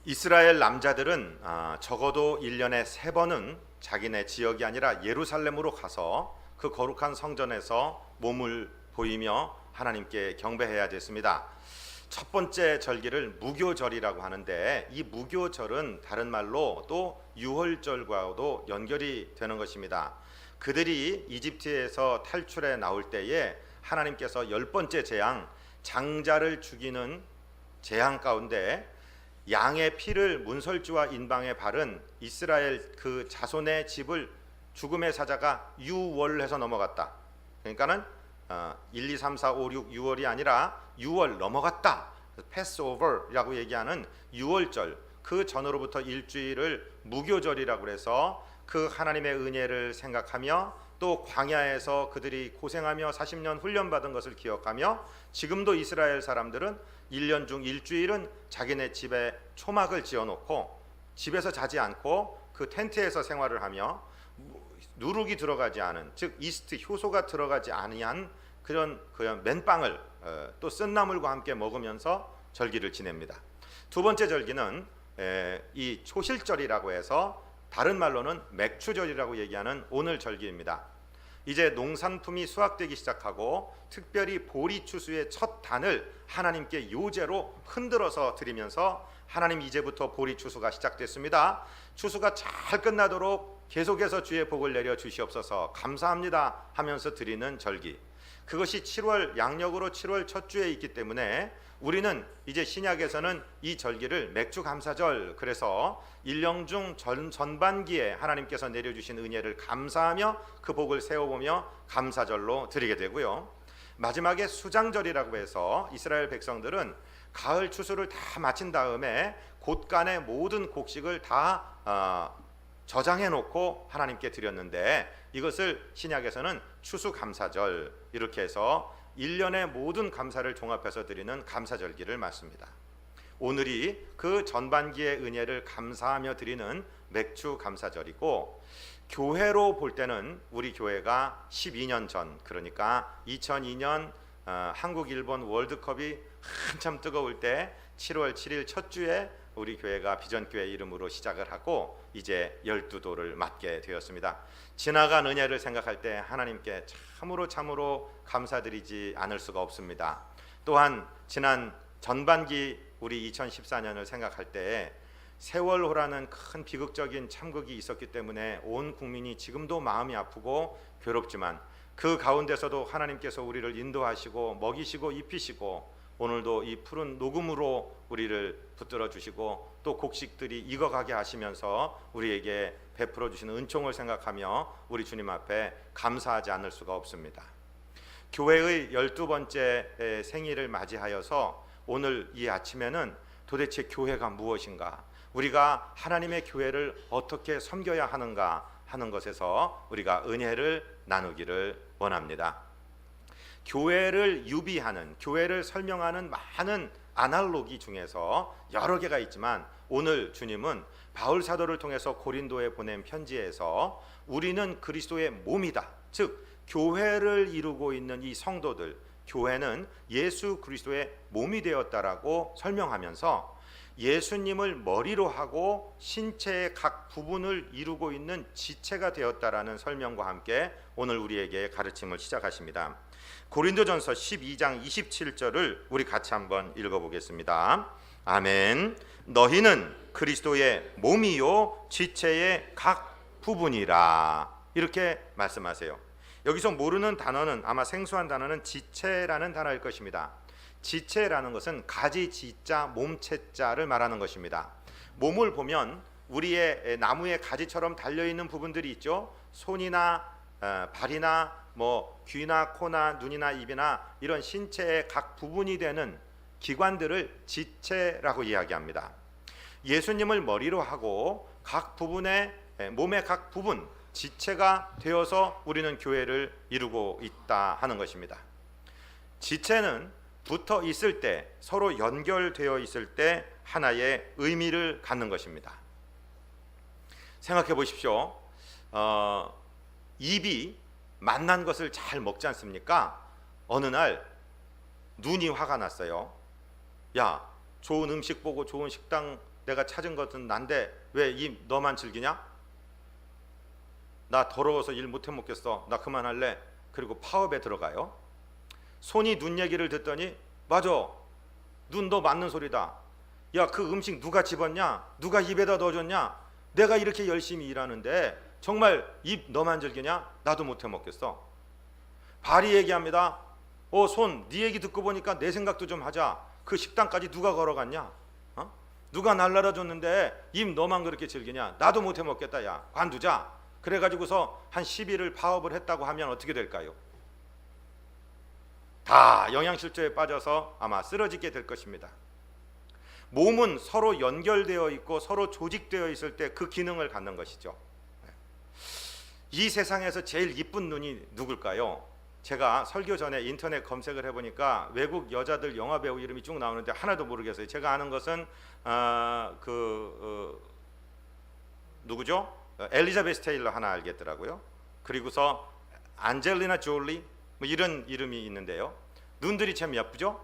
이스라엘 남자들은 적어도 1년에 3번은 자기네 지역이 아니라 예루살렘으로 가서 그 거룩한 성전에서 몸을 보이며 하나님께 경배해야 됐습니다. 첫 번째 절기를 무교절이라고 하는데, 이 무교절은 다른 말로 또 유월절과도 연결이 되는 것입니다. 그들이 이집트에서 탈출해 나올 때에 하나님께서 10번째 재앙, 장자를 죽이는 재앙 가운데 양의 피를 문설주와 인방에 바른 이스라엘 그 자손의 집을 죽음의 사자가 유월해서 넘어갔다. 그러니까는 1, 2, 3, 4, 5, 6, 6월이 아니라 6월 넘어갔다. 패스오버라고 얘기하는 유월절, 그 전으로부터 일주일을 무교절이라고 해서 그 하나님의 은혜를 생각하며 또 광야에서 그들이 고생하며 40년 훈련받은 것을 기억하며, 지금도 이스라엘 사람들은 1년 중 일주일은 자기네 집에 초막을 지어놓고 집에서 자지 않고 그 텐트에서 생활을 하며 누룩이 들어가지 않은, 즉 이스트 효소가 들어가지 아니한 그런 맨빵을 또 쓴나물과 함께 먹으면서 절기를 지냅니다. 두 번째 절기는 이 초실절이라고 해서 다른 말로는 맥추절이라고 얘기하는 오늘 절기입니다. 이제 농산품이 수확되기 시작하고 특별히 보리 추수의 첫 단을 하나님께 요제로 흔들어서 드리면서, 하나님 이제부터 보리 추수가 시작됐습니다. 추수가 잘 끝나도록 계속해서 주의 복을 내려 주시옵소서, 감사합니다 하면서 드리는 절기. 그것이 7월 양력으로 7월 첫 주에 있기 때문에 우리는 이제 신약에서는 이 절기를 맥주 감사절, 그래서 1년 중 전반기에 하나님께서 내려주신 은혜를 감사하며 그 복을 세워보며 감사절로 드리게 되고요. 마지막에 수장절이라고 해서 이스라엘 백성들은 가을 추수를 다 마친 다음에 곳간의 모든 곡식을 다 저장해 놓고 하나님께 드렸는데, 이것을 신약에서는 추수감사절, 이렇게 해서 1년의 모든 감사를 종합해서 드리는 감사절기를 맞습니다. 오늘이 그 전반기의 은혜를 감사하며 드리는 맥주 감사절이고, 교회로 볼 때는 우리 교회가 12년 전, 그러니까 2002년 한국 일본 월드컵이 한참 뜨거울 때 7월 7일 첫 주에 우리 교회가 비전교회 이름으로 시작을 하고 이제 12도를 맞게 되었습니다. 지나간 은혜를 생각할 때 하나님께 참으로 감사드리지 않을 수가 없습니다. 또한 지난 전반기 우리 2014년을 생각할 때 세월호라는 큰 비극적인 참극이 있었기 때문에 온 국민이 지금도 마음이 아프고 괴롭지만, 그 가운데서도 하나님께서 우리를 인도하시고 먹이시고 입히시고 오늘도 이 푸른 녹음으로 우리를 붙들어 주시고 또 곡식들이 익어가게 하시면서 우리에게 베풀어 주시는 은총을 생각하며 우리 주님 앞에 감사하지 않을 수가 없습니다. 교회의 12번째 생일을 맞이하여서 오늘 이 아침에는 도대체 교회가 무엇인가, 우리가 하나님의 교회를 어떻게 섬겨야 하는가 하는 것에서 우리가 은혜를 나누기를 원합니다. 교회를 유비하는, 교회를 설명하는 많은 아날로기 중에서 여러 개가 있지만, 오늘 주님은 바울 사도를 통해서 고린도에 보낸 편지에서 우리는 그리스도의 몸이다, 즉 교회를 이루고 있는 이 성도들, 교회는 예수 그리스도의 몸이 되었다라고 설명하면서 예수님을 머리로 하고 신체의 각 부분을 이루고 있는 지체가 되었다라는 설명과 함께 오늘 우리에게 가르침을 시작하십니다. 고린도전서 12장 27절을 우리 같이 한번 읽어보겠습니다. 아멘. 너희는 그리스도의 몸이요 지체의 각 부분이라, 이렇게 말씀하세요. 여기서 모르는 단어는, 아마 생소한 단어는 지체라는 단어일 것입니다. 지체라는 것은 가지 지자 몸체자를 말하는 것입니다. 몸을 보면 우리의 나무의 가지처럼 달려있는 부분들이 있죠. 손이나 발이나 귀나 코나 눈이나 입이나 이런 신체의 각 부분이 되는 기관들을 지체라고 이야기합니다. 예수님을 머리로 하고 각 부분의 몸의 각 부분, 지체가 되어서 우리는 교회를 이루고 있다 하는 것입니다. 지체는 붙어 있을 때, 서로 연결되어 있을 때 하나의 의미를 갖는 것입니다. 생각해 보십시오. 입이 맛난 것을 잘 먹지 않습니까? 어느 날 눈이 화가 났어요. 야, 좋은 음식 보고 좋은 식당 내가 찾은 것은 난데 왜 이 너만 즐기냐? 나 더러워서 일 못해 먹겠어. 나 그만할래. 그리고 파업에 들어가요. 손이 눈 얘기를 듣더니 맞아. 눈 너 맞는 소리다. 야, 그 음식 누가 집었냐? 누가 입에다 넣어줬냐? 내가 이렇게 열심히 일하는데 정말 입 너만 즐기냐? 나도 못해 먹겠어. 발이 얘기합니다. 손, 네 얘기 듣고 보니까 내 생각도 좀 하자. 그 식당까지 누가 걸어갔냐? 누가 날라라 줬는데 입 너만 그렇게 즐기냐? 나도 못해 먹겠다. 야, 관두자. 그래가지고서 한 10일을 파업을 했다고 하면 어떻게 될까요? 다 영양실조에 빠져서 아마 쓰러지게 될 것입니다. 몸은 서로 연결되어 있고 서로 조직되어 있을 때 그 기능을 갖는 것이죠. 이 세상에서 제일 이쁜 눈이 누굴까요? 제가 설교 전에 인터넷 검색을 해보니까 외국 여자들 영화 배우 이름이 쭉 나오는데 하나도 모르겠어요. 제가 아는 것은 누구죠? 엘리자베스 테일러 하나 알겠더라고요. 그리고서 안젤리나 졸리 뭐 이런 이름이 있는데요. 눈들이 참 예쁘죠?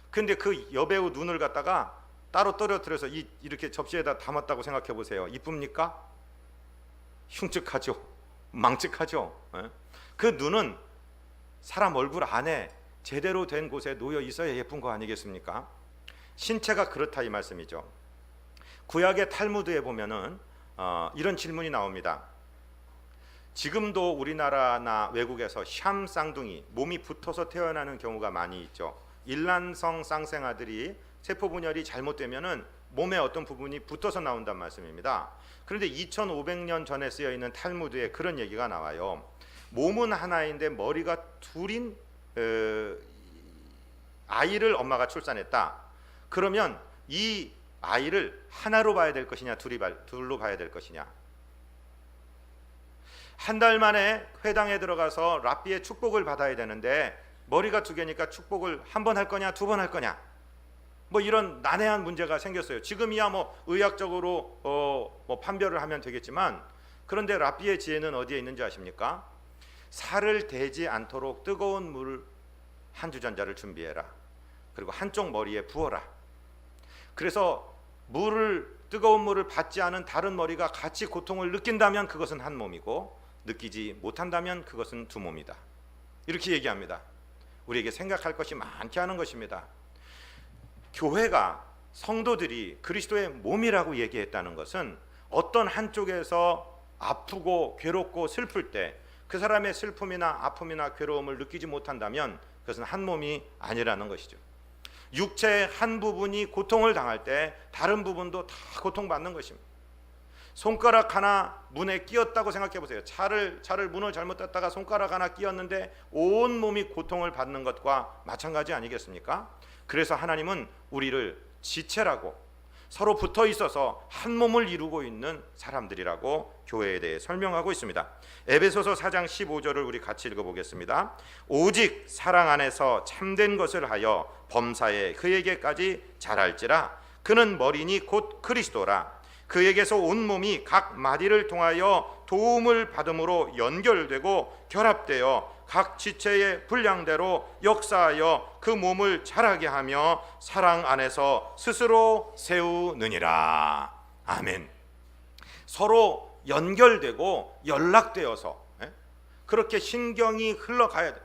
근데 그 여배우 눈을 갖다가 따로 떨어뜨려서 이렇게 접시에다 담았다고 생각해 보세요. 이쁩니까? 흉측하죠. 망측하죠. 그 눈은 사람 얼굴 안에 제대로 된 곳에 놓여 있어야 예쁜 거 아니겠습니까? 신체가 그렇다 이 말씀이죠. 구약의 탈무드에 보면은 이런 질문이 나옵니다. 지금도 우리나라나 외국에서 샴 쌍둥이, 몸이 붙어서 태어나는 경우가 많이 있죠. 일란성 쌍생아들이 세포 분열이 잘못되면은 몸의 어떤 부분이 붙어서 나온단 말씀입니다. 그런데 2500년 전에 쓰여 있는 탈무드에 그런 얘기가 나와요. 몸은 하나인데 머리가 둘인 아이를 엄마가 출산했다. 그러면 이 아이를 하나로 봐야 될 것이냐, 둘로 봐야 될 것이냐. 한 달 만에 회당에 들어가서 랍비의 축복을 받아야 되는데 머리가 두 개니까 축복을 한 번 할 거냐, 두 번 할 거냐. 뭐 이런 난해한 문제가 생겼어요. 지금이야 뭐 의학적으로 뭐 판별을 하면 되겠지만, 그런데 랍비의 지혜는 어디에 있는지 아십니까? 살을 대지 않도록 뜨거운 물 한 주전자를 준비해라. 그리고 한쪽 머리에 부어라. 그래서 뜨거운 물을 받지 않은 다른 머리가 같이 고통을 느낀다면 그것은 한 몸이고, 느끼지 못한다면 그것은 두 몸이다. 이렇게 얘기합니다. 우리에게 생각할 것이 많게 하는 것입니다. 교회가, 성도들이 그리스도의 몸이라고 얘기했다는 것은 어떤 한쪽에서 아프고 괴롭고 슬플 때 그 사람의 슬픔이나 아픔이나 괴로움을 느끼지 못한다면 그것은 한 몸이 아니라는 것이죠. 육체의 한 부분이 고통을 당할 때 다른 부분도 다 고통받는 것입니다. 손가락 하나 문에 끼었다고 생각해 보세요. 차를 문을 잘못 닫다가 손가락 하나 끼었는데 온 몸이 고통을 받는 것과 마찬가지 아니겠습니까? 그래서 하나님은 우리를 지체라고, 서로 붙어 있어서 한 몸을 이루고 있는 사람들이라고 교회에 대해 설명하고 있습니다. 에베소서 4장 15절을 우리 같이 읽어보겠습니다. 오직 사랑 안에서 참된 것을 하여 범사에 그에게까지 자랄지라. 그는 머리니 곧 그리스도라. 그에게서 온 몸이 각 마디를 통하여 도움을 받음으로 연결되고 결합되어 각 지체의 분량대로 역사하여 그 몸을 자라게 하며 사랑 안에서 스스로 세우느니라. 아멘. 서로 연결되고 연락되어서 그렇게 신경이 흘러가야 돼.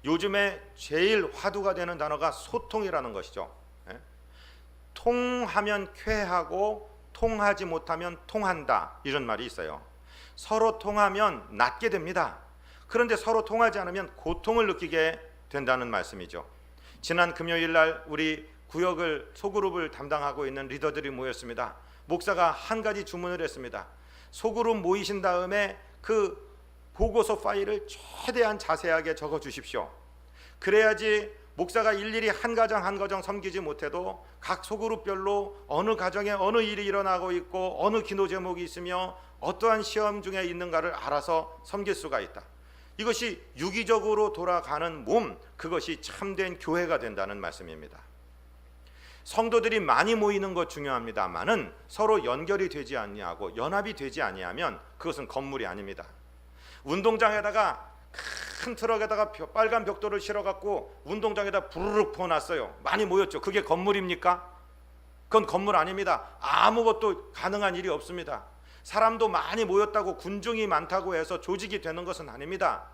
요즘에 제일 화두가 되는 단어가 소통이라는 것이죠. 통하면 쾌하고 통하지 못하면 통한다, 이런 말이 있어요. 서로 통하면 낫게 됩니다. 그런데 서로 통하지 않으면 고통을 느끼게 된다는 말씀이죠. 지난 금요일 날 우리 구역을 소그룹을 담당하고 있는 리더들이 모였습니다. 목사가 한 가지 주문을 했습니다. 소그룹 모이신 다음에 그 보고서 파일을 최대한 자세하게 적어 주십시오. 그래야지 목사가 일일이 한 가정 섬기지 못해도 각 소그룹별로 어느 가정에 어느 일이 일어나고 있고 어느 기도 제목이 있으며 어떠한 시험 중에 있는가를 알아서 섬길 수가 있다. 이것이 유기적으로 돌아가는 몸, 그것이 참된 교회가 된다는 말씀입니다. 성도들이 많이 모이는 것 중요합니다만은 서로 연결이 되지 아니하고 연합이 되지 아니하면 그것은 건물이 아닙니다. 운동장에다가 큰 트럭에다가 빨간 벽돌을 실어갖고 운동장에다 부르륵 부어놨어요. 많이 모였죠. 그게 건물입니까? 그건 그건 건물 아닙니다. 아무것도 가능한 일이 없습니다. 사람도 많이 모였다고 군중이 많다고 해서 조직이 되는 것은 아닙니다.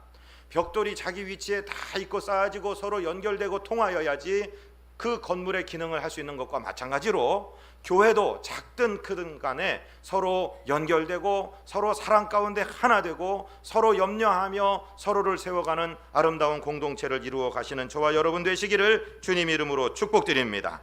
벽돌이 자기 위치에 다 있고 쌓아지고 서로 연결되고 통하여야지 그 건물의 기능을 할 수 있는 것과 마찬가지로 교회도 작든 크든 간에 서로 연결되고 서로 사랑 가운데 하나 되고 서로 염려하며 서로를 세워가는 아름다운 공동체를 이루어 가시는 저와 여러분 되시기를 주님 이름으로 축복드립니다.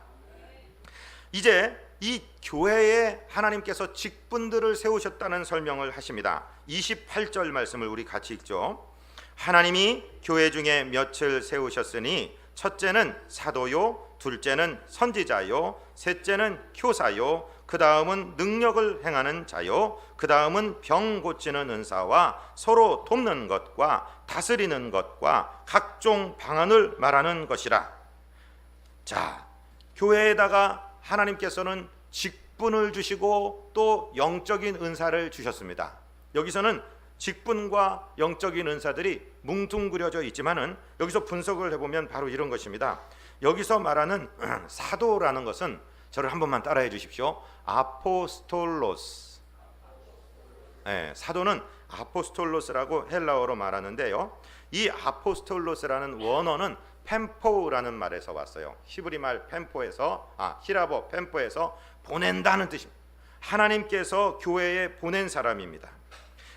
이제 이 교회에 하나님께서 직분들을 세우셨다는 설명을 하십니다. 28절 말씀을 우리 같이 읽죠. 하나님이 교회 중에 몇을 세우셨으니 첫째는 사도요, 둘째는 선지자요, 셋째는 교사요, 그 다음은 능력을 행하는 자요, 그 다음은 병 고치는 은사와 서로 돕는 것과 다스리는 것과 각종 방언을 말하는 것이라. 자, 교회에다가 하나님께서는 직분을 주시고 또 영적인 은사를 주셨습니다. 여기서는 직분과 영적인 은사들이 뭉뚱그려져 있지만은 여기서 분석을 해보면 바로 이런 것입니다. 여기서 말하는 사도라는 것은 저를 한 번만 따라해 주십시오. 아포스톨로스. 네, 사도는 아포스톨로스라고 헬라어로 말하는데요. 이 아포스톨로스라는 원어는 펜포라는 말에서 왔어요. 히브리 말 펜포에서 히라보 펜포에서 보낸다는 뜻입니다. 하나님께서 교회에 보낸 사람입니다.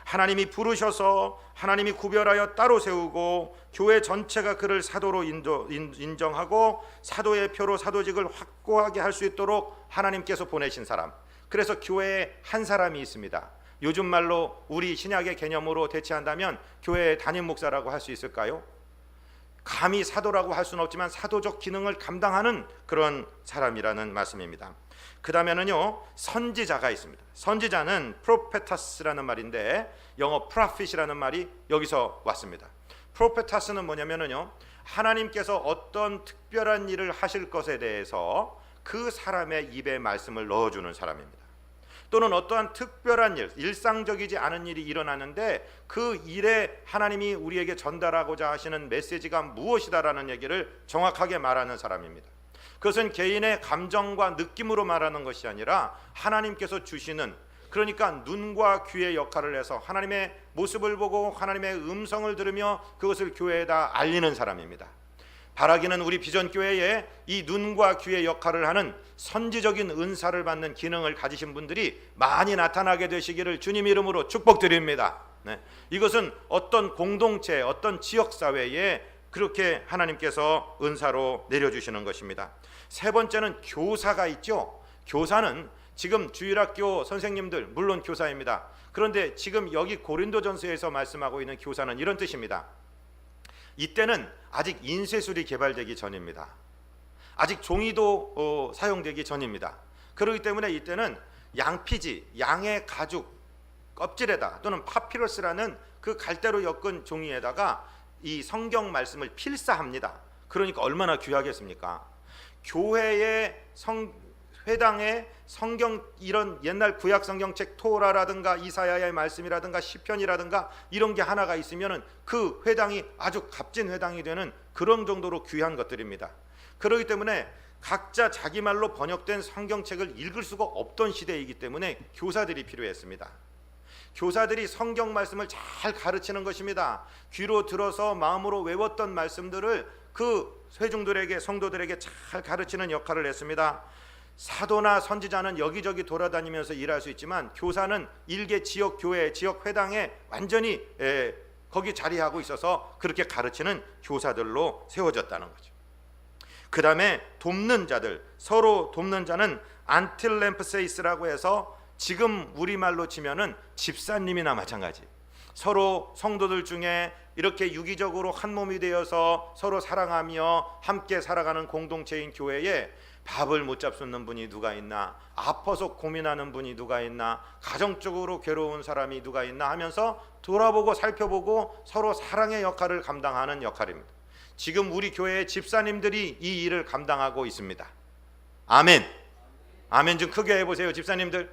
하나님이 부르셔서 하나님이 구별하여 따로 세우고 교회 전체가 그를 사도로 인정하고 사도의 표로 사도직을 확고하게 할 수 있도록 하나님께서 보내신 사람. 그래서 교회에 한 사람이 있습니다. 요즘 말로 우리 신약의 개념으로 대체한다면 교회의 담임 목사라고 할 수 있을까요? 감히 사도라고 할 수는 없지만 사도적 기능을 감당하는 그런 사람이라는 말씀입니다. 그 다음에는요, 선지자가 있습니다. 선지자는 프로페타스라는 말인데 영어 프로핏이라는 말이 여기서 왔습니다. 프로페타스는 뭐냐면요, 하나님께서 어떤 특별한 일을 하실 것에 대해서 그 사람의 입에 말씀을 넣어주는 사람입니다. 또는 어떠한 특별한 일, 일상적이지 않은 일이 일어나는데 그 일에 하나님이 우리에게 전달하고자 하시는 메시지가 무엇이다라는 얘기를 정확하게 말하는 사람입니다. 그것은 개인의 감정과 느낌으로 말하는 것이 아니라 하나님께서 주시는, 그러니까 눈과 귀의 역할을 해서 하나님의 모습을 보고 하나님의 음성을 들으며 그것을 교회에다 알리는 사람입니다. 바라기는 우리 비전교회에 이 눈과 귀의 역할을 하는 선지적인 은사를 받는 기능을 가지신 분들이 많이 나타나게 되시기를 주님 이름으로 축복드립니다. 네. 이것은 어떤 공동체, 어떤 지역사회에 그렇게 하나님께서 은사로 내려주시는 것입니다. 세 번째는 교사가 있죠. 교사는 지금 주일학교 선생님들 물론 교사입니다. 그런데 지금 여기 고린도전서에서 말씀하고 있는 교사는 이런 뜻입니다. 이때는 아직 인쇄술이 개발되기 전입니다. 아직 종이도 사용되기 전입니다. 그렇기 때문에 이때는 양피지, 양의 가죽 껍질에다 또는 파피러스라는 그 갈대로 엮은 종이에다가 이 성경 말씀을 필사합니다. 그러니까 얼마나 귀하겠습니까? 교회의 회당에 성경, 이런 옛날 구약 성경책 토라라든가 이사야의 말씀이라든가 시편이라든가 이런 게 하나가 있으면은 그 회당이 아주 값진 회당이 되는 그런 정도로 귀한 것들입니다. 그렇기 때문에 각자 자기 말로 번역된 성경책을 읽을 수가 없던 시대이기 때문에 교사들이 필요했습니다. 교사들이 성경 말씀을 잘 가르치는 것입니다. 귀로 들어서 마음으로 외웠던 말씀들을 그 회중들에게, 성도들에게 잘 가르치는 역할을 했습니다. 사도나 선지자는 여기저기 돌아다니면서 일할 수 있지만 교사는 일개 지역 교회, 지역 회당에 완전히 거기 자리하고 있어서 그렇게 가르치는 교사들로 세워졌다는 거죠. 그 다음에 돕는 자들, 서로 돕는 자는 안틸렘프세이스라고 해서 지금 우리말로 치면은 집사님이나 마찬가지. 서로 성도들 중에 이렇게 유기적으로 한 몸이 되어서 서로 사랑하며 함께 살아가는 공동체인 교회에 밥을 못 잡수는 분이 누가 있나, 아파서 고민하는 분이 누가 있나, 가정적으로 괴로운 사람이 누가 있나 하면서 돌아보고 살펴보고 서로 사랑의 역할을 감당하는 역할입니다. 지금 우리 교회의 집사님들이 이 일을 감당하고 있습니다. 아멘. 아멘 좀 크게 해보세요, 집사님들.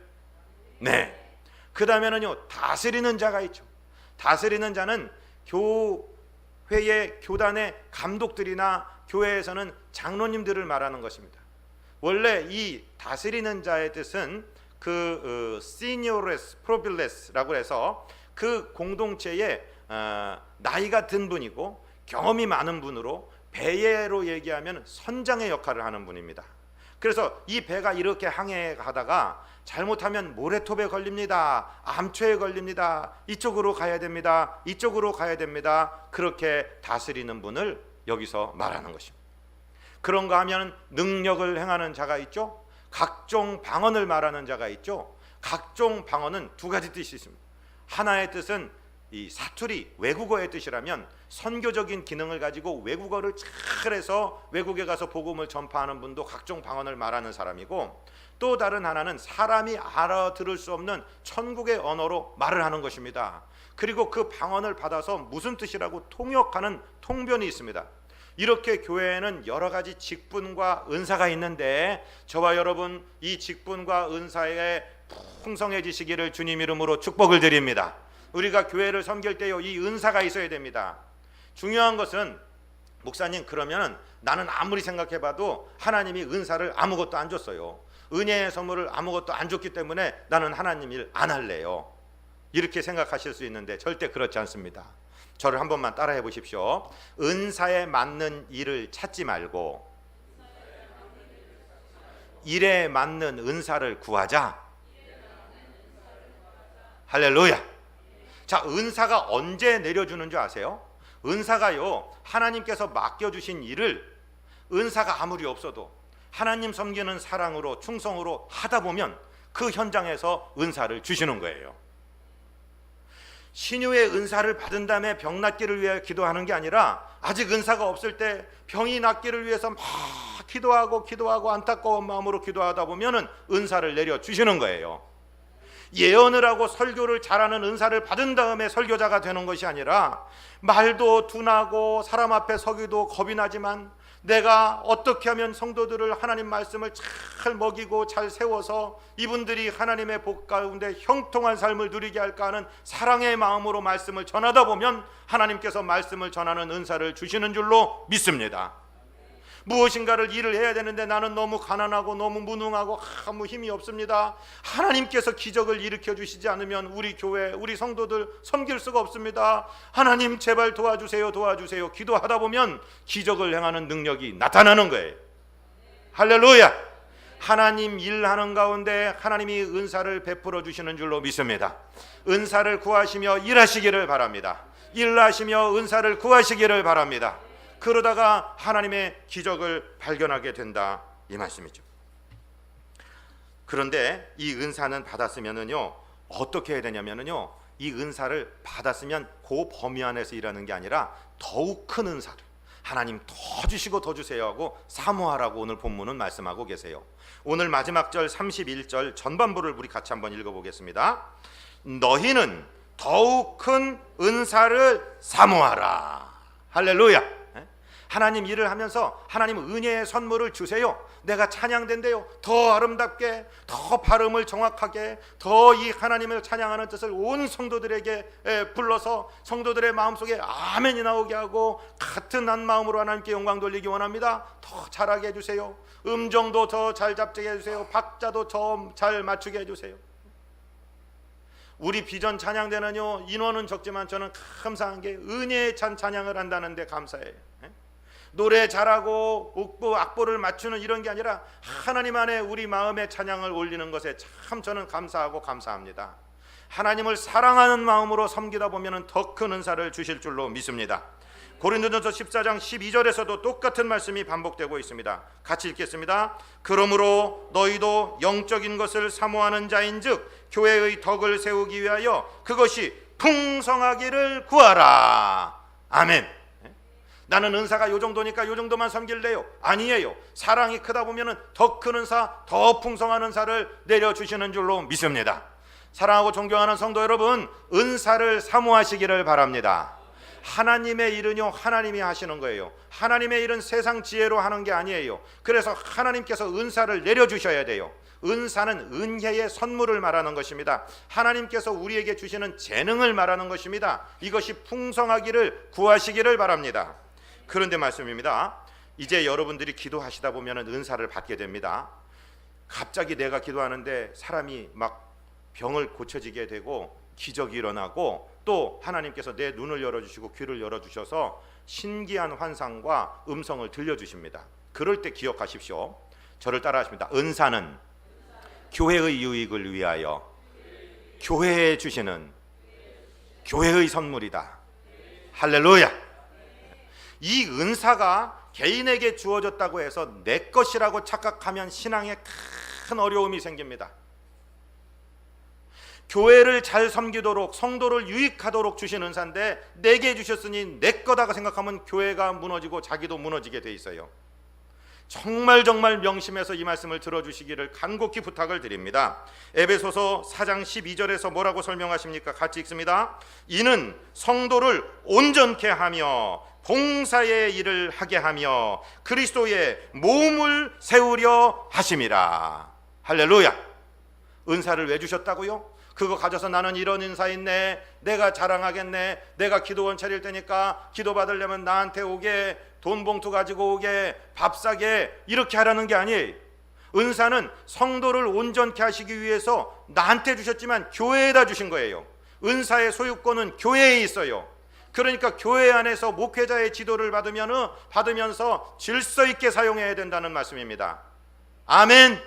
네. 그 다음에는요, 다스리는 자가 있죠. 다스리는 자는 교회의 교단의 감독들이나 교회에서는 장로님들을 말하는 것입니다. 원래 이 다스리는 자의 뜻은 그 시니오레스 프로빌레스라고 해서 그 공동체에 나이가 든 분이고 경험이 많은 분으로 배예로 얘기하면 선장의 역할을 하는 분입니다. 그래서 이 배가 이렇게 항해 가다가 잘못하면 모래톱에 걸립니다. 암초에 걸립니다. 이쪽으로 가야 됩니다. 이쪽으로 가야 됩니다. 그렇게 다스리는 분을 여기서 말하는 것입니다. 그런가 하면 능력을 행하는 자가 있죠. 각종 방언을 말하는 자가 있죠. 각종 방언은 두 가지 뜻이 있습니다. 하나의 뜻은 이 사투리 외국어의 뜻이라면 선교적인 기능을 가지고 외국어를 잘 해서 외국에 가서 복음을 전파하는 분도 각종 방언을 말하는 사람이고, 또 다른 하나는 사람이 알아들을 수 없는 천국의 언어로 말을 하는 것입니다. 그리고 그 방언을 받아서 무슨 뜻이라고 통역하는 통변이 있습니다. 이렇게 교회에는 여러 가지 직분과 은사가 있는데 저와 여러분 이 직분과 은사에 풍성해지시기를 주님 이름으로 축복을 드립니다. 우리가 교회를 섬길 때요, 이 은사가 있어야 됩니다. 중요한 것은 목사님, 그러면 나는 아무리 생각해봐도 하나님이 은사를 아무것도 안 줬어요. 은혜의 선물을 아무것도 안 줬기 때문에 나는 하나님 일 안 할래요. 이렇게 생각하실 수 있는데 절대 그렇지 않습니다. 저를 한 번만 따라해 보십시오. 은사에 맞는 일을 찾지 말고 일에 맞는 은사를 구하자. 할렐루야. 자, 은사가 언제 내려주는 줄 아세요? 은사가요, 하나님께서 맡겨주신 일을 은사가 아무리 없어도 하나님 섬기는 사랑으로 충성으로 하다 보면 그 현장에서 은사를 주시는 거예요. 신유의 은사를 받은 다음에 병 낫기를 위해 기도하는 게 아니라 아직 은사가 없을 때 병이 낫기를 위해서 막 기도하고 안타까운 마음으로 기도하다 보면은 은사를 내려 주시는 거예요. 예언을 하고 설교를 잘하는 은사를 받은 다음에 설교자가 되는 것이 아니라 말도 둔하고 사람 앞에 서기도 겁이 나지만 내가 어떻게 하면 성도들을 하나님 말씀을 잘 먹이고 잘 세워서 이분들이 하나님의 복 가운데 형통한 삶을 누리게 할까 하는 사랑의 마음으로 말씀을 전하다 보면 하나님께서 말씀을 전하는 은사를 주시는 줄로 믿습니다. 무엇인가를 일을 해야 되는데 나는 너무 가난하고 너무 무능하고 아무 힘이 없습니다. 하나님께서 기적을 일으켜 주시지 않으면 우리 교회, 우리 성도들 섬길 수가 없습니다. 하나님 제발 도와주세요, 도와주세요. 기도하다 보면 기적을 행하는 능력이 나타나는 거예요. 할렐루야. 하나님 일하는 가운데 하나님이 은사를 베풀어 주시는 줄로 믿습니다. 은사를 구하시며 일하시기를 바랍니다. 일하시며 은사를 구하시기를 바랍니다. 그러다가 하나님의 기적을 발견하게 된다, 이 말씀이죠. 그런데 이 은사는 받았으면은요, 어떻게 해야 되냐면은요, 이 은사를 받았으면 그 범위 안에서 일하는 게 아니라 더욱 큰 은사를 하나님 더 주시고 더 주세요 하고 사모하라고 오늘 본문은 말씀하고 계세요. 오늘 마지막 절 31절 전반부를 우리 같이 한번 읽어보겠습니다. 너희는 더욱 큰 은사를 사모하라. 할렐루야. 하나님 일을 하면서 하나님 은혜의 선물을 주세요. 내가 찬양된대요. 더 아름답게, 더 발음을 정확하게, 더 이 하나님을 찬양하는 뜻을 온 성도들에게 불러서 성도들의 마음속에 아멘이 나오게 하고 같은 한 마음으로 하나님께 영광 돌리기 원합니다. 더 잘하게 해주세요. 음정도 더 잘 잡게 해주세요. 박자도 더 잘 맞추게 해주세요. 우리 비전 찬양대는요, 인원은 적지만 저는 감사한 게 은혜의 찬양을 한다는데 감사해요. 노래 잘하고 웃고 악보를 맞추는 이런 게 아니라 하나님 안에 우리 마음의 찬양을 올리는 것에 참 저는 감사하고 감사합니다. 하나님을 사랑하는 마음으로 섬기다 보면 더 큰 은사를 주실 줄로 믿습니다. 고린도전서 14장 12절에서도 똑같은 말씀이 반복되고 있습니다. 같이 읽겠습니다. 그러므로 너희도 영적인 것을 사모하는 자인즉 교회의 덕을 세우기 위하여 그것이 풍성하기를 구하라. 아멘. 나는 은사가 요 정도니까 요 정도만 섬길래요. 아니에요. 사랑이 크다 보면은 더 큰 은사, 더 풍성한 은사를 내려주시는 줄로 믿습니다. 사랑하고 존경하는 성도 여러분, 은사를 사모하시기를 바랍니다. 하나님의 일은요, 하나님이 하시는 거예요. 하나님의 일은 세상 지혜로 하는 게 아니에요. 그래서 하나님께서 은사를 내려주셔야 돼요. 은사는 은혜의 선물을 말하는 것입니다. 하나님께서 우리에게 주시는 재능을 말하는 것입니다. 이것이 풍성하기를 구하시기를 바랍니다. 그런데 말씀입니다. 이제 여러분들이 기도하시다 보면 은사를 받게 됩니다. 갑자기 내가 기도하는데 사람이 막 병을 고쳐지게 되고 기적이 일어나고 또 하나님께서 내 눈을 열어주시고 귀를 열어주셔서 신기한 환상과 음성을 들려주십니다. 그럴 때 기억하십시오. 저를 따라하십니다. 은사는 교회의 유익을 위하여 교회에 주시는 교회의 선물이다. 할렐루야. 이 은사가 개인에게 주어졌다고 해서 내 것이라고 착각하면 신앙에 큰 어려움이 생깁니다. 교회를 잘 섬기도록 성도를 유익하도록 주신 은사인데 내게 주셨으니 내 거다가 생각하면 교회가 무너지고 자기도 무너지게 돼 있어요. 정말 명심해서 이 말씀을 들어주시기를 간곡히 부탁을 드립니다. 에베소서 4장 12절에서 뭐라고 설명하십니까? 같이 읽습니다. 이는 성도를 온전케 하며 봉사의 일을 하게 하며 그리스도의 몸을 세우려 하심이라. 할렐루야. 은사를 왜 주셨다고요? 그거 가져서 나는 이런 은사 있네, 내가 자랑하겠네, 내가 기도원 차릴 테니까 기도 받으려면 나한테 오게, 돈 봉투 가지고 오게, 밥 사게, 이렇게 하라는 게 아니에요. 은사는 성도를 온전케 하시기 위해서 나한테 주셨지만 교회에다 주신 거예요. 은사의 소유권은 교회에 있어요. 그러니까 교회 안에서 목회자의 지도를 받으면서 질서 있게 사용해야 된다는 말씀입니다. 아멘.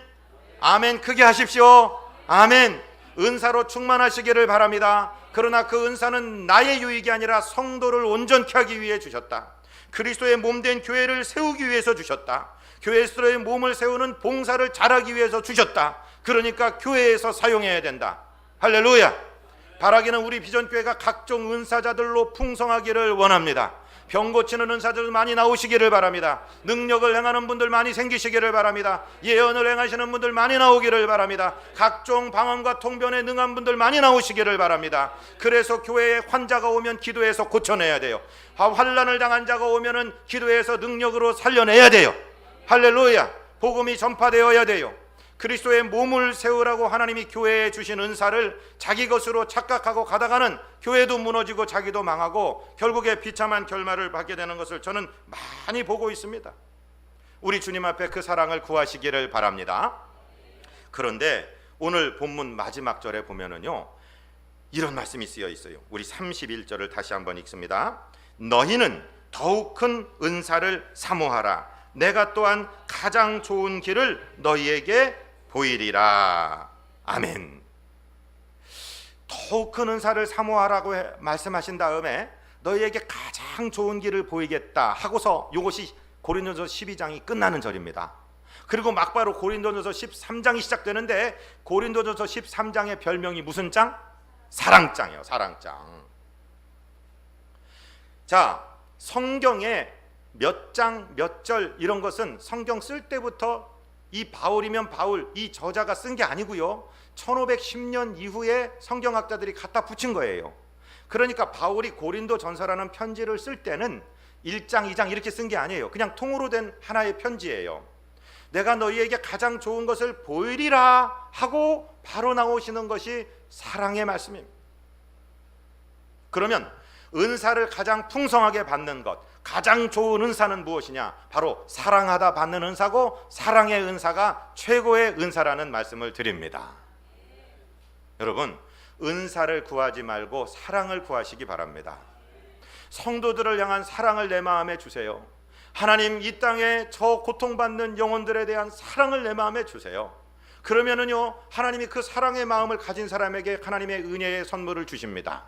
아멘. 크게 하십시오. 아멘. 은사로 충만하시기를 바랍니다. 그러나 그 은사는 나의 유익이 아니라 성도를 온전케 하기 위해 주셨다. 그리스도의 몸된 교회를 세우기 위해서 주셨다. 그리스도의 몸을 세우는 봉사를 잘하기 위해서 주셨다. 그러니까 교회에서 사용해야 된다. 할렐루야. 바라기는 우리 비전교회가 각종 은사자들로 풍성하기를 원합니다. 병 고치는 은사들 많이 나오시기를 바랍니다. 능력을 행하는 분들 많이 생기시기를 바랍니다. 예언을 행하시는 분들 많이 나오기를 바랍니다. 각종 방언과 통변에 능한 분들 많이 나오시기를 바랍니다. 그래서 교회에 환자가 오면 기도해서 고쳐내야 돼요. 환난을 당한 자가 오면은 기도해서 능력으로 살려내야 돼요. 할렐루야. 복음이 전파되어야 돼요. 그리스도의 몸을 세우라고 하나님이 교회에 주신 은사를 자기 것으로 착각하고 가다가는 교회도 무너지고 자기도 망하고 결국에 비참한 결말을 받게 되는 것을 저는 많이 보고 있습니다. 우리 주님 앞에 그 사랑을 구하시기를 바랍니다. 그런데 오늘 본문 마지막 절에 보면은요, 이런 말씀이 쓰여 있어요. 우리 31절을 다시 한번 읽습니다. 너희는 더욱 큰 은사를 사모하라. 내가 또한 가장 좋은 길을 너희에게 보이리라. 아멘. 더욱 큰 은사를 사모하라고 말씀하신 다음에 너희에게 가장 좋은 길을 보이겠다 하고서 이것이 고린도전서 12장이 끝나는 절입니다. 그리고 막바로 고린도전서 13장이 시작되는데 고린도전서 13장의 별명이 무슨 장? 사랑장이에요. 사랑장. 자, 성경에 몇 장, 몇 절 이런 것은 성경 쓸 때부터 이 바울이면 바울, 이 저자가 쓴 게 아니고요, 1510년 이후에 성경학자들이 갖다 붙인 거예요. 그러니까 바울이 고린도 전서라는 편지를 쓸 때는 1장, 2장 이렇게 쓴 게 아니에요. 그냥 통으로 된 하나의 편지예요. 내가 너희에게 가장 좋은 것을 보이리라 하고 바로 나오시는 것이 사랑의 말씀입니다. 그러면 은사를 가장 풍성하게 받는 것, 가장 좋은 은사는 무엇이냐? 바로 사랑하다 받는 은사고 사랑의 은사가 최고의 은사라는 말씀을 드립니다. 여러분, 은사를 구하지 말고 사랑을 구하시기 바랍니다. 성도들을 향한 사랑을 내 마음에 주세요. 하나님, 이 땅에 저 고통받는 영혼들에 대한 사랑을 내 마음에 주세요. 그러면은요, 하나님이 그 사랑의 마음을 가진 사람에게 하나님의 은혜의 선물을 주십니다.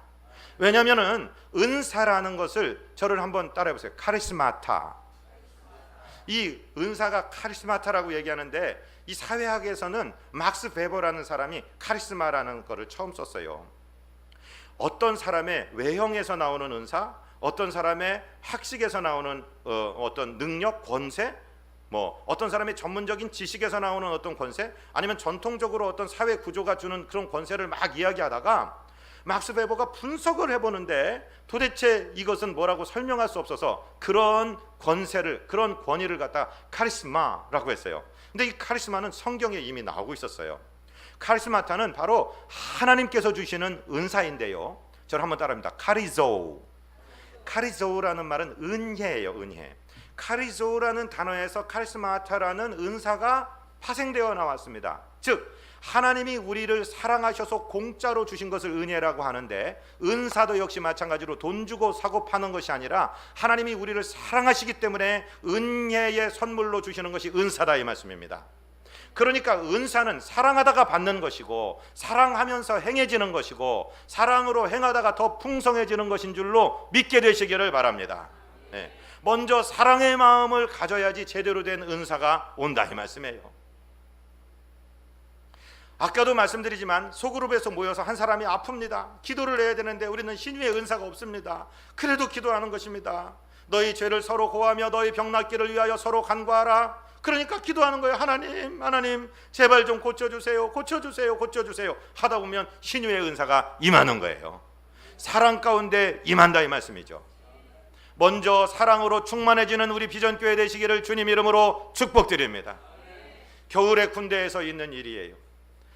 왜냐하면은 은사라는 것을, 저를 한번 따라해 보세요. 카리스마타. 이 은사가 카리스마타라고 얘기하는데 이 사회학에서는 막스 베버라는 사람이 카리스마라는 거를 처음 썼어요. 어떤 사람의 외형에서 나오는 은사, 어떤 사람의 학식에서 나오는 어떤 능력, 권세, 어떤 사람의 전문적인 지식에서 나오는 어떤 권세, 아니면 전통적으로 어떤 사회 구조가 주는 그런 권세를 막 이야기하다가 막스 베버가 분석을 해보는데 도대체 이것은 뭐라고 설명할 수 없어서 그런 권세를, 그런 권위를 갖다 카리스마라고 했어요. 근데 이 카리스마는 성경에 이미 나오고 있었어요. 카리스마타는 바로 하나님께서 주시는 은사인데요, 저를 한번 따라합니다. 카리조우. 카리조우라는 말은 은혜예요. 은혜. 카리조라는 단어에서 카리스마타라는 은사가 파생되어 나왔습니다. 즉 하나님이 우리를 사랑하셔서 공짜로 주신 것을 은혜라고 하는데, 은사도 역시 마찬가지로 돈 주고 사고 파는 것이 아니라 하나님이 우리를 사랑하시기 때문에 은혜의 선물로 주시는 것이 은사다 이 말씀입니다. 그러니까 은사는 사랑하다가 받는 것이고, 사랑하면서 행해지는 것이고, 사랑으로 행하다가 더 풍성해지는 것인 줄로 믿게 되시기를 바랍니다. 네. 먼저 사랑의 마음을 가져야지 제대로 된 은사가 온다 이 말씀이에요. 아까도 말씀드리지만 소그룹에서 모여서 한 사람이 아픕니다. 기도를 해야 되는데 우리는 신유의 은사가 없습니다. 그래도 기도하는 것입니다. 너희 죄를 서로 고하며 너희 병 낫기를 위하여 서로 간구하라. 그러니까 기도하는 거예요. 하나님 제발 좀 고쳐주세요, 고쳐주세요, 고쳐주세요 하다 보면 신유의 은사가 임하는 거예요. 사랑 가운데 임한다 이 말씀이죠. 먼저 사랑으로 충만해지는 우리 비전교회 되시기를 주님 이름으로 축복드립니다. 겨울의 군대에서 있는 일이에요.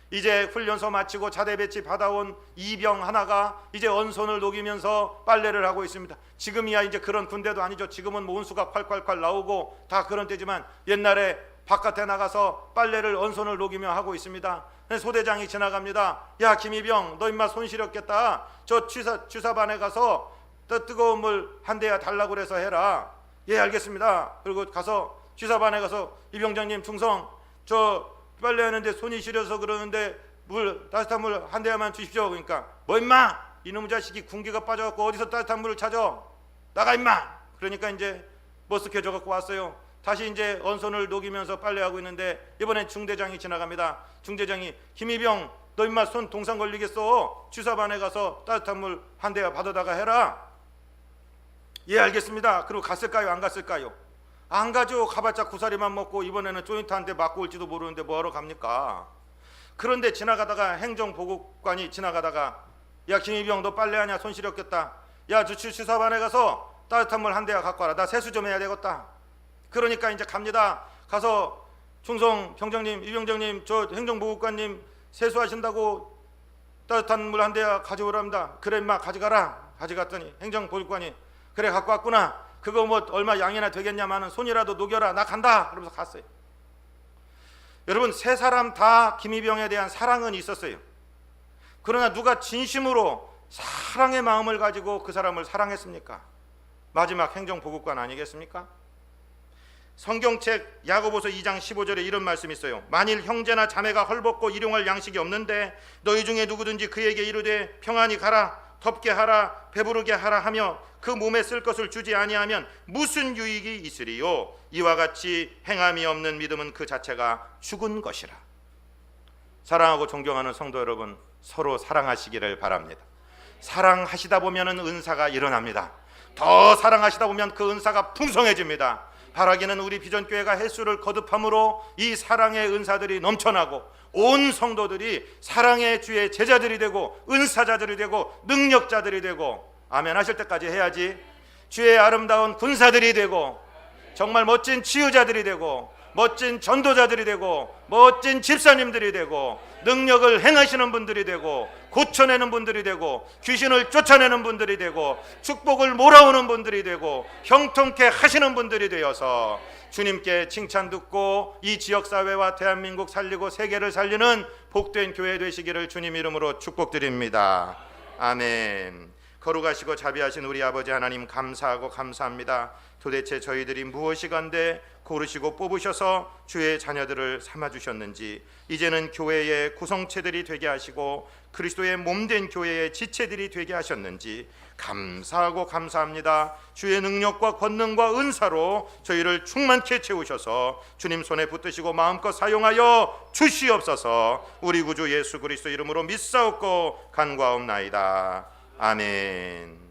이제 훈련소 마치고 자대 배치 받아온 이병 하나가 이제 언손을 녹이면서 빨래를 하고 있습니다. 지금이야 이제 그런 군대도 아니죠. 지금은 뭐 온수가 콸콸콸 나오고 다 그런 때지만 옛날에 바깥에 나가서 빨래를 언손을 녹이며 하고 있습니다. 소대장이 지나갑니다. 야 김이병, 너 임마 손 시렸겠다. 저 주사반에 가서 더 뜨거운 물 한 대야 달라고 그래서 해라. 예 알겠습니다. 그리고 가서 주사반에 가서 이병장님 충성, 저 빨래하는데 손이 시려서 그러는데 따뜻한 물 한 대야만 주십시오. 그러니까 뭐 임마, 이놈의 자식이 군기가 빠져갖고 어디서 따뜻한 물을 찾아, 나가 임마. 그러니까 이제 머쓱해져 갖고 왔어요. 다시 이제 언손을 녹이면서 빨래하고 있는데 이번엔 중대장이 지나갑니다. 중대장이 김이병, 너 임마 손 동상 걸리겠어. 주사반에 가서 따뜻한 물 한 대야 받아다가 해라. 예 알겠습니다. 그리고 갔을까요 안 갔을까요? 안 가죠. 가봤자 구사리만 먹고 이번에는 조인트 한 대 맞고 올지도 모르는데 뭐하러 갑니까? 그런데 지나가다가 행정보고관이 지나가다가 야 김이병, 너 빨래하냐? 손 시렸겠다. 야 주사반에 가서 따뜻한 물 한 대야 갖고 와라. 나 세수 좀 해야 되겠다. 그러니까 이제 갑니다. 가서 충성 병장님, 이병장님, 저 행정보고관님 세수하신다고 따뜻한 물 한 대야 가져오랍니다. 그래 임마 가져가라. 가져갔더니 행정보고관이 그래 갖고 왔구나. 그거 뭐 얼마 양이나 되겠냐마는 손이라도 녹여라. 나 간다. 그러면서 갔어요. 여러분 세 사람 다 김이병에 대한 사랑은 있었어요. 그러나 누가 진심으로 사랑의 마음을 가지고 그 사람을 사랑했습니까? 마지막 행정보고관 아니겠습니까? 성경책 야고보서 2장 15절에 이런 말씀이 있어요. 만일 형제나 자매가 헐벗고 일용할 양식이 없는데 너희 중에 누구든지 그에게 이르되 평안히 가라, 덥게 하라, 배부르게 하라 하며 그 몸에 쓸 것을 주지 아니하면 무슨 유익이 있으리요? 이와 같이 행함이 없는 믿음은 그 자체가 죽은 것이라. 사랑하고 존경하는 성도 여러분, 서로 사랑하시기를 바랍니다. 사랑하시다 보면 은사가 일어납니다. 더 사랑하시다 보면 그 은사가 풍성해집니다. 바라기는 우리 비전교회가 횟수를 거듭함으로 이 사랑의 은사들이 넘쳐나고 온 성도들이 사랑의 주의 제자들이 되고 은사자들이 되고 능력자들이 되고 아멘 하실 때까지 해야지. 주의 아름다운 군사들이 되고 정말 멋진 치유자들이 되고 멋진 전도자들이 되고 멋진 집사님들이 되고 능력을 행하시는 분들이 되고 고쳐내는 분들이 되고 귀신을 쫓아내는 분들이 되고 축복을 몰아오는 분들이 되고 형통케 하시는 분들이 되어서 주님께 칭찬 듣고 이 지역사회와 대한민국 살리고 세계를 살리는 복된 교회 되시기를 주님 이름으로 축복드립니다. 아멘. 거룩하시고 자비하신 우리 아버지 하나님 감사하고 감사합니다. 도대체 저희들이 무엇이간데 고르시고 뽑으셔서 주의 자녀들을 삼아주셨는지, 이제는 교회의 구성체들이 되게 하시고 그리스도의 몸된 교회의 지체들이 되게 하셨는지 감사하고 감사합니다. 주의 능력과 권능과 은사로 저희를 충만케 채우셔서 주님 손에 붙드시고 마음껏 사용하여 주시옵소서. 우리 구주 예수 그리스도 이름으로 믿사옵고 간구하옵나이다. 아멘.